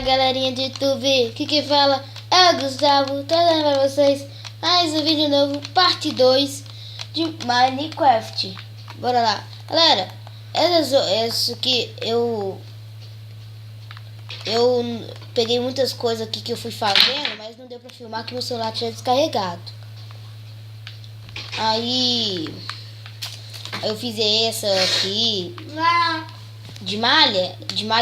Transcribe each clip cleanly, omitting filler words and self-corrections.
galerinha de YouTube, que fala é o Gustavo, trazendo pra vocês mais um vídeo novo, parte 2 de Minecraft. Bora lá, galera. Essa aqui eu peguei muitas coisas aqui que eu fui fazendo, mas não deu pra filmar que meu celular tinha descarregado. Aí eu fiz essa aqui de malha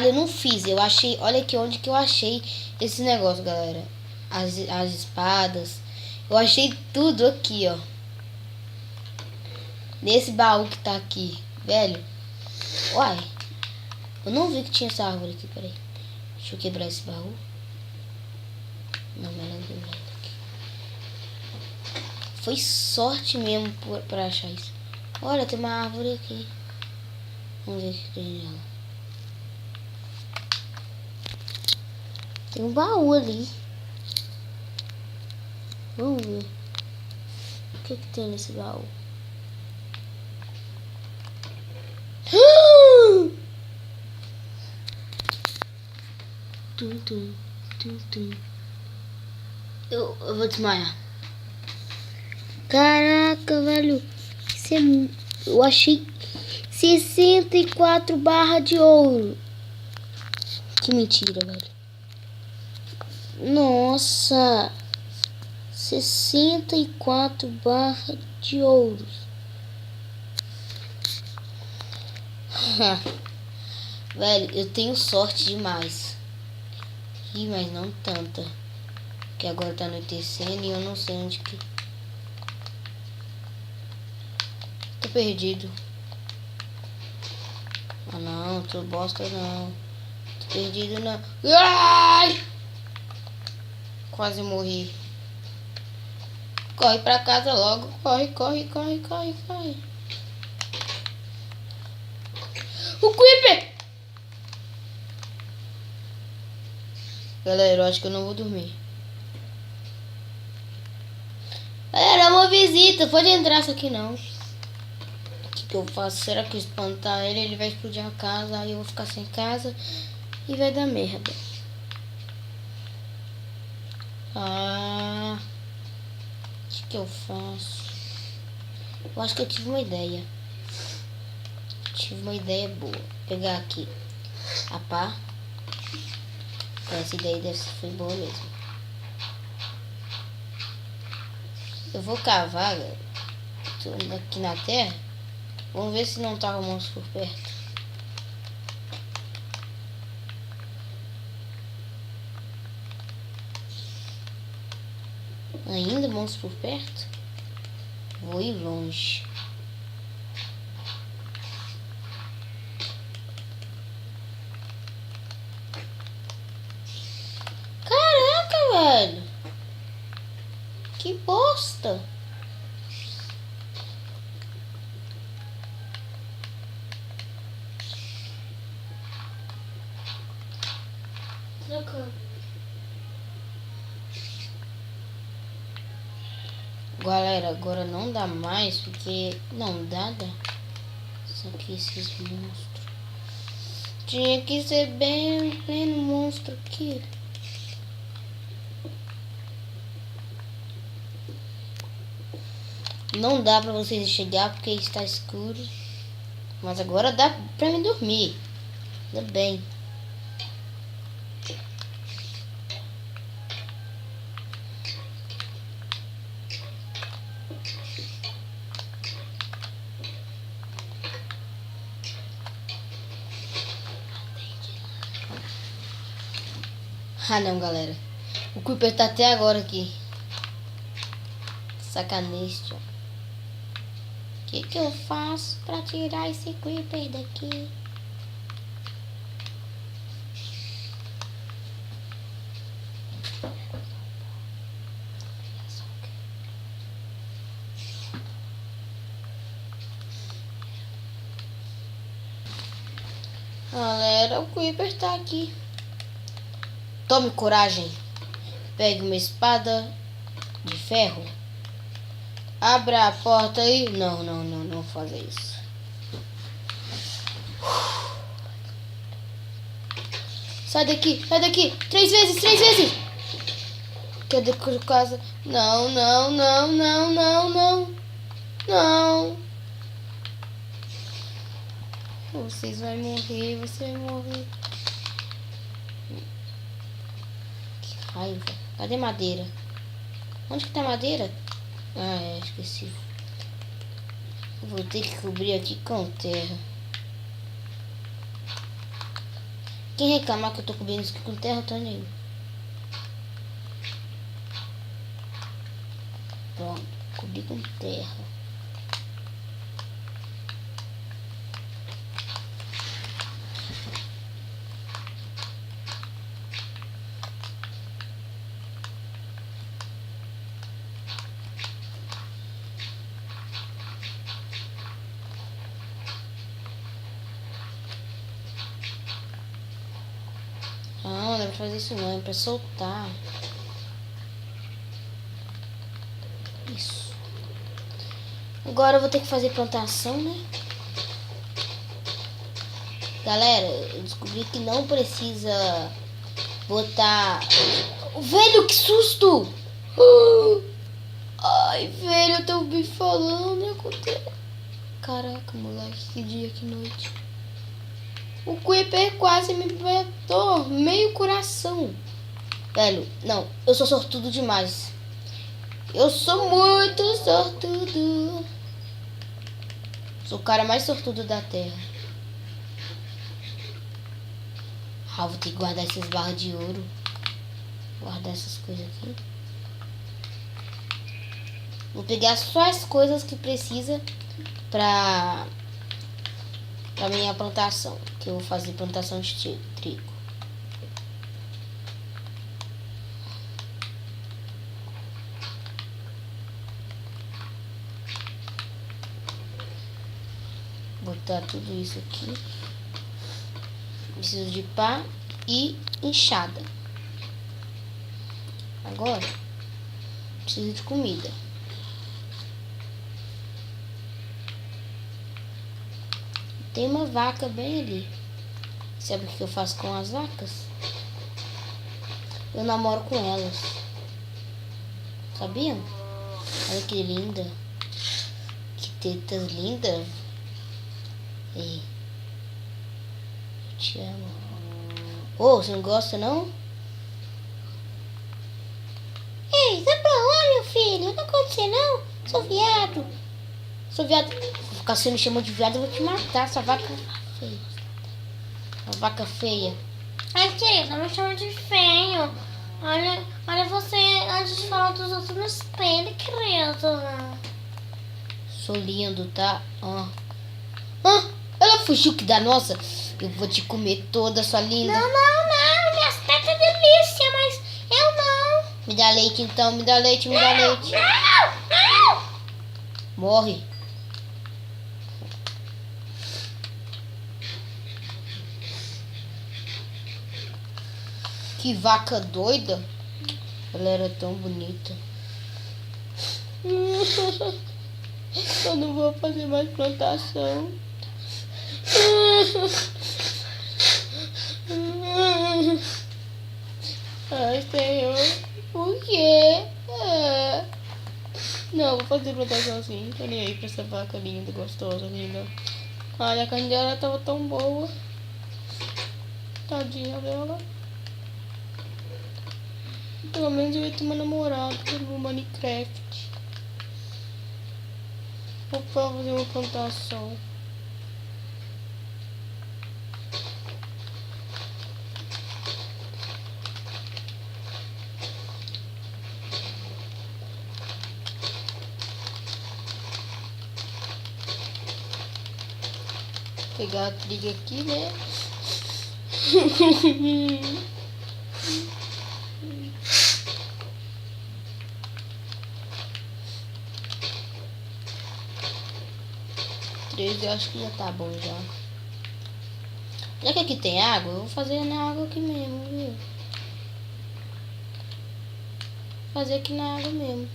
eu não fiz. Eu achei, olha aqui onde que eu achei esse negócio, galera. As espadas. Eu achei tudo aqui, ó. Nesse baú que tá aqui, velho. Uai, eu não vi que tinha essa árvore aqui, peraí. Deixa eu quebrar esse baú. Não, melhor não quebrar aqui. Foi sorte mesmo pra achar isso. Olha, tem uma árvore aqui. Vamos ver o que tem nela. Tem um baú ali. Vamos ver. O que tem nesse baú? Eu vou desmaiar. Caraca, velho. Eu achei 64 barras de ouro. Que mentira, velho. Nossa. 64 barras de ouro. Velho, eu tenho sorte demais. Ih, mas não tanta. Que agora tá anoitecendo e eu não sei onde que... Tô perdido. Ah não, tô bosta não. Tô perdido não. Ai! Quase morri. Corre pra casa logo. Corre, corre, corre, corre, corre. O Creeper! Galera, eu acho que eu não vou dormir. Galera, é uma visita. Pode entrar isso aqui não. O que eu faço? Será que eu espantar ele? Ele vai explodir a casa. Aí eu vou ficar sem casa. E vai dar merda. Ah... O que eu faço? Eu acho que eu tive uma ideia. Tive uma ideia boa. Vou pegar aqui a pá. Essa ideia foi boa mesmo. Eu vou cavar aqui na terra. Vamos ver se não tá um monstro por perto. Ainda monstro por perto? Vou ir longe. Caraca, velho. Que bosta. Galera, agora não dá mais, porque não dá. Só que esses monstros. Tinha que ser bem no monstro aqui. Não dá pra vocês chegar porque está escuro. Mas agora dá pra mim dormir. Ainda bem. Ah não, galera. O Creeper tá até agora aqui. Sacanagem. O que eu faço pra tirar esse Creeper daqui? Galera, o Creeper tá aqui. Tome coragem. Pegue uma espada de ferro. Abra a porta aí. Não, não, não, não faça isso. Sai daqui, sai daqui. 3 vezes, 3 vezes. Cadê por casa? Não, não, não, não, não, não. Não. Vocês vão morrer, você vai morrer. Que raiva. Cadê madeira? Onde que tá a madeira? Ah, esqueci. Vou ter que cobrir aqui com terra. Quem reclamar que eu tô cobrindo isso aqui com terra, eu tô nem. Pronto, cobri com terra. Não, não é pra fazer isso não, é pra soltar. Isso. Agora eu vou ter que fazer plantação, né? Galera, eu descobri que não precisa botar... Velho, que susto! Ai, velho, eu tô me falando, né? Caraca, moleque, que dia, que noite. O Creeper quase me matou meio coração. Velho, não, eu sou sortudo demais. Eu sou muito sortudo. Sou o cara mais sortudo da Terra. Ah, vou ter que guardar essas barras de ouro. Guardar essas coisas aqui. Vou pegar só as coisas que precisa pra minha plantação. Que eu vou fazer plantação de trigo. Botar tudo isso aqui. Preciso de pá e enxada. Agora, preciso de comida. Tem uma vaca bem ali. Sabe o que eu faço com as vacas? Eu namoro com elas. Sabiam? Olha que linda. Que tetas lindas. Ei. Eu te amo. Oh, você não gosta não? Ei, sai pra lá, meu filho. Não aconteceu não. Sou viado. Sou viado. Vou ficar se me chamando de viado, eu vou te matar. Essa vaca feia. Uma vaca feia. Ai, querida, me chama de feio. Olha você antes de falar dos outros no espelho, querida. Sou lindo, tá? Ela fugiu que da nossa. Eu vou te comer toda, sua linda. Não. Minhas tetas é delícia, mas eu não. Me dá leite então, me dá leite, me dá leite. Não. Morre. Que vaca doida. Ela era tão bonita. Eu não vou fazer mais plantação. Ai, Senhor, por quê? Não, vou fazer plantação assim. Tô nem aí pra essa vaca linda, gostosa, linda. Ai, a carne dela tava tão boa. Tadinha dela. Pelo menos eu ia ter uma namorada no Minecraft. Vou fazer uma plantação. Pegar a trilha aqui, né? Três, eu acho que já tá bom já. Já que aqui tem água, eu vou fazer na água aqui mesmo, viu? Fazer aqui na água mesmo.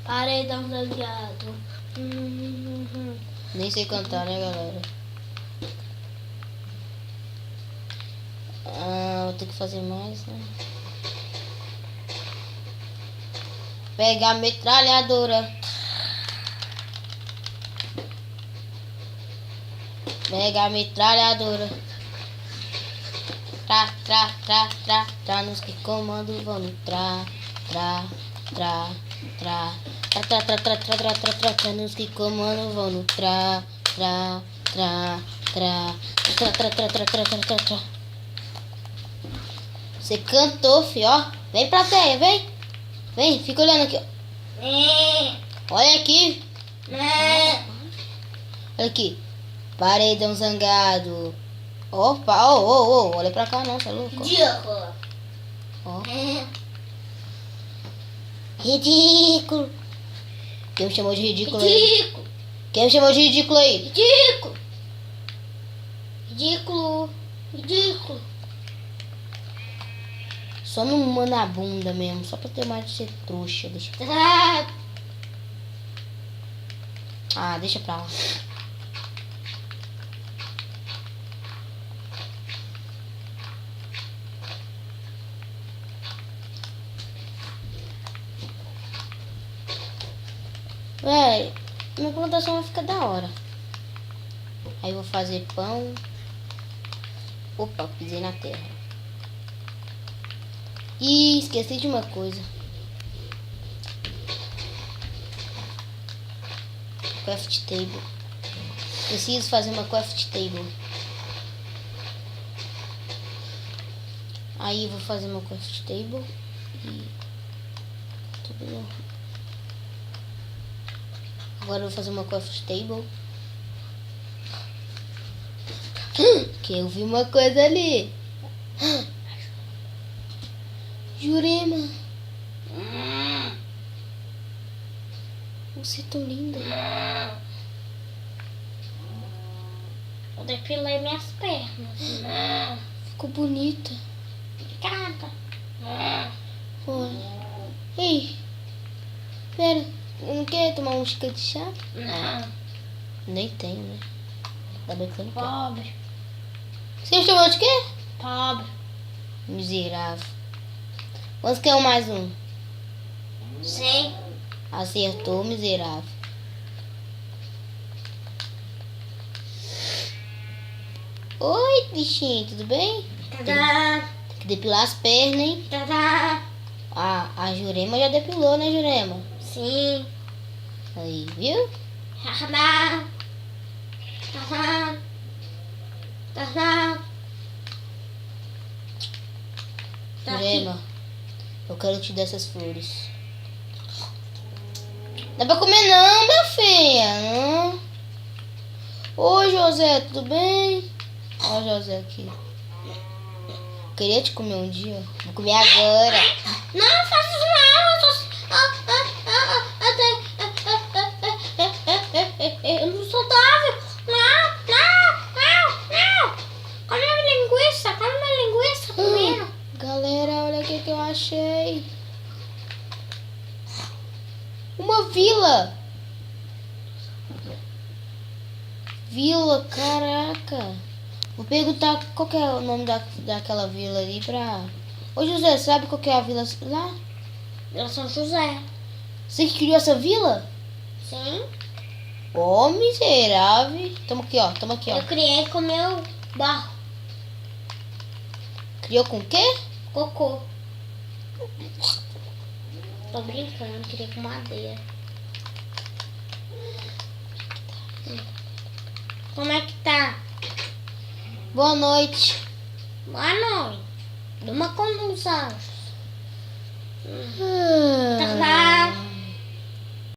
Paredão zangado. Nem sei cantar, né, galera? Vou ter que fazer mais, né? Pegar a metralhadora. Pega a metralhadora. Tra nos que comando vão no tra nos que comando vão no tra. Você cantou, fi, ó. Vem pra teia, vem. Vem, fica olhando aqui, ó. Olha aqui. Olha aqui. Paredão zangado. Opa, olha pra cá não, você é louco? Ridículo. Ó. Ridículo. Quem me chamou de ridículo aí? Ridículo. Quem me chamou de ridículo aí? Ridículo. Ridículo. Ridículo. Só numa na bunda mesmo, só pra ter mais de ser trouxa. Deixa pra lá. Véi, minha plantação vai ficar da hora. Aí eu vou fazer pão. Opa, pisei na terra. Ih, esqueci de uma coisa. Craft table. Preciso fazer uma craft table. Aí eu vou fazer uma craft table. E tudo. Agora eu vou fazer uma craft table. Que eu vi uma coisa ali. Jurema. Você é tão linda. Eu depilei minhas pernas. Ficou bonita. Obrigada. Olha. Ei. Pera. Não quer tomar um xícara de chá? Não. Nem tenho, né? Tá bem que eu não quero. Pobre. Você me chamou de quê? Pobre. Miserável. Quantos quer mais um? Sim. Acertou, miserável. Oi, bichinho, tudo bem? Tadá. Tem que depilar as pernas, hein? Tadá. A Jurema já depilou, né, Jurema? Sim. Aí, viu? Tadá. Tadá. Tadá. Tá aqui. Jurema, eu quero te dar essas flores. Dá pra comer não, minha filha. Não. Oi, José, tudo bem? Olha o José aqui. Queria te comer um dia. Vou comer agora. Não faça isso não. Eu não sou saudável. Não. Come minha linguiça. Come minha linguiça primeiro. Galera, olha o que eu achei. Uma vila. Vila, caraca. Vou perguntar qual que é o nome daquela vila ali pra... Ô José, sabe qual que é a vila lá? Vila São José. Você que criou essa vila? Sim. Ô, miserável. Toma aqui, ó. Toma aqui, ó. Eu criei com meu barro. Criou com o quê? Cocô. Tô brincando, criei com madeira. Como é que tá? Boa noite. Boa noite. Durma com os anjos. Ah. Tá.